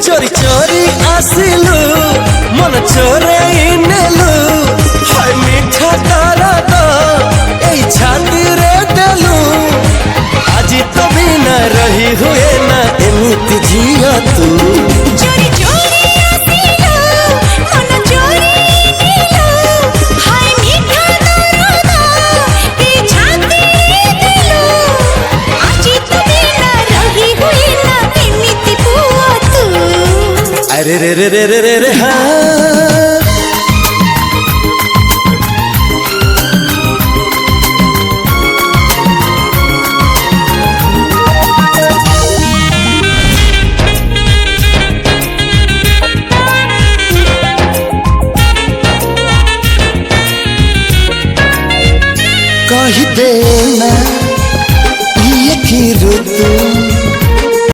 चोरी चोरी आसिलु मन चोराई नेलु हाय मीठा दरद एई छाती रे देलु आज तो बिना रही हुए ना एमिति जिया तू चोरी चोरी आसिलु मन चोराई नेलु हाय मीठा दरद एई छाती रे देलु आज तो बिना रही हुए ना एमिति पुआ तू अरे रे रे रे रे रे हाँ